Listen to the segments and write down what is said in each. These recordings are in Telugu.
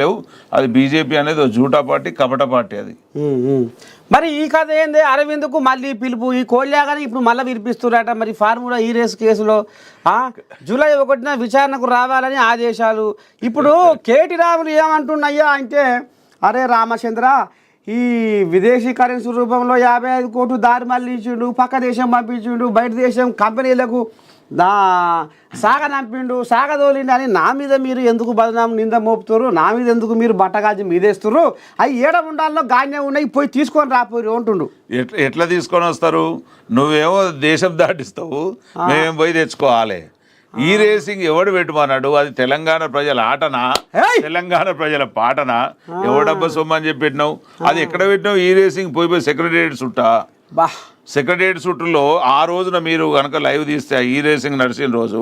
లేవు. అది బీజేపీ అనేది ఒక జూటా పార్టీ, కపట పార్టీ అది. మరి ఈ కథ ఏంది? అరవింద్కు మళ్ళీ పిలుపు, ఈ కోల్యాగాని ఇప్పుడు మళ్ళీ పిలిపిస్తున్నారట. మరి ఫార్ములా ఈ రేస్ కేసులో జూలై 1న విచారణకు రావాలని ఆదేశాలు. ఇప్పుడు కేటీ రాములు ఏమంటున్నాయ్యా అంటే, అరే రామచంద్ర, ఈ విదేశీ కరెన్సీ రూపంలో 55 కోట్లు దారి మళ్ళించిండు, పక్క దేశం పంపించిండు, బయట దేశం కంపెనీలకు సాగనంపిండు, సాగదోలిండు అని నా మీద మీరు ఎందుకు బదనాం నింద మోపుతారు? నా మీద ఎందుకు మీరు బట్టగాజి మీదేస్తారు? అవి ఏడ ఉండాలో గానే ఉన్నాయి, పోయి తీసుకొని రాపోరు అంటుండు. ఎట్లా తీసుకొని వస్తారు? నువ్వేమో దేశం దాటిస్తావు, మేమేం పోయి తెచ్చుకోవాలి. ఈ రేసింగ్ ఎవడు పెట్టుమన్నాడు? అది తెలంగాణ ప్రజల ఆటనా, తెలంగాణ ప్రజల పాటనా? ఎవడబ్బా సొమ్ము అని చెప్పి పెట్టినావు? అది ఎక్కడ పెట్టినావు? ఈ రేసింగ్ పోయి సెక్రటేరియట్ చుట్టా. సెక్రటేరియట్ చుట్టూలో ఆ రోజున మీరు కనుక లైవ్ తీస్తే ఈ రేసింగ్ నడిచిన రోజు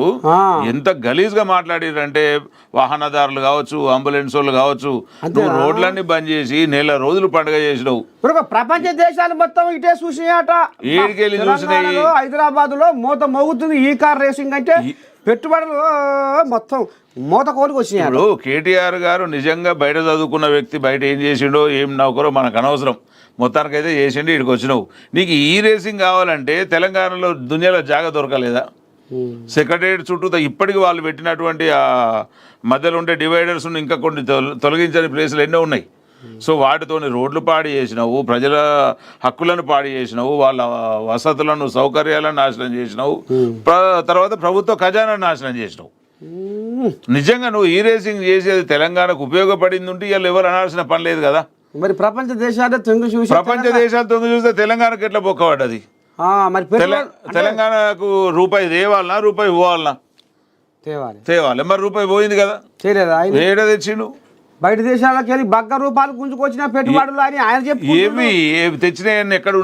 ఎంత గలీజ్గా మాట్లాడారంటే, వాహనదారులు కావచ్చు, అంబులెన్స్ వాళ్ళు కావచ్చు, నువ్వు రోడ్లన్నీ బంద్ చేసి నెల రోజులు పండుగ చేసినావు. ప్రపంచ దేశాలు మొత్తం ఇటే చూసినాయట. ఏడికెళ్ళి చూసినాయి. హైదరాబాద్ లో మూత మోగుతుంది ఈ కార్ రేసింగ్ అంటే. పెట్టుబడులు మొత్తం మూత కోరికి వచ్చినాయి. ఇప్పుడు కేటీఆర్ గారు నిజంగా బయట చదువుకున్న వ్యక్తి, బయట ఏం చేసిండో ఏం నౌకరో మనకు అనవసరం, మొత్తానికైతే చేసిండి. ఇక్కడికి వచ్చినావు. నీకు ఈ రేసింగ్ కావాలంటే తెలంగాణలో దునియాలో జాగా దొరకలేదా? సెక్రటేరియట్ చుట్టూ ఇప్పటికి వాళ్ళు పెట్టినటువంటి ఆ మధ్యలో ఉండే డివైడర్స్ ఇంకా కొన్ని తొలగించని ప్లేసులు ఎన్నో ఉన్నాయి. సో వాటితోని రోడ్లు పాడు చేసినావు, ప్రజల హక్కులను పాడు చేసినావు, వాళ్ళ వసతులను సౌకర్యాలను నాశనం చేసినావు, తర్వాత ప్రభుత్వ ఖజానాను నాశనం చేసినావు. నిజంగా నువ్వు ఈ రేసింగ్ చేసేది తెలంగాణకు ఉపయోగపడింది ఉంటే ఇవాళ ఎవరు అనాల్సిన పని లేదు కదా. మరి ప్రపంచ దేశాలు తొంగి చూసి, ప్రపంచ దేశాలు తొంగి చూస్తే తెలంగాణకు ఎట్లా బొక్కబడ్డది? మరి తెలంగాణకు రూపాయి తేవాలనా, రూపాయి పోవాలనా? తేవాలి. మరి రూపాయి పోయింది కదా, ఏడ తెచ్చిండు? బయట దేశాలకు వెళ్ళి బగ్గ రూపాయలు గుంజుకొచ్చిన పెట్టుబడులు అని ఆయన చెప్పి ఏమి తెచ్చినాయని ఎక్కడ ఉన్నాయి?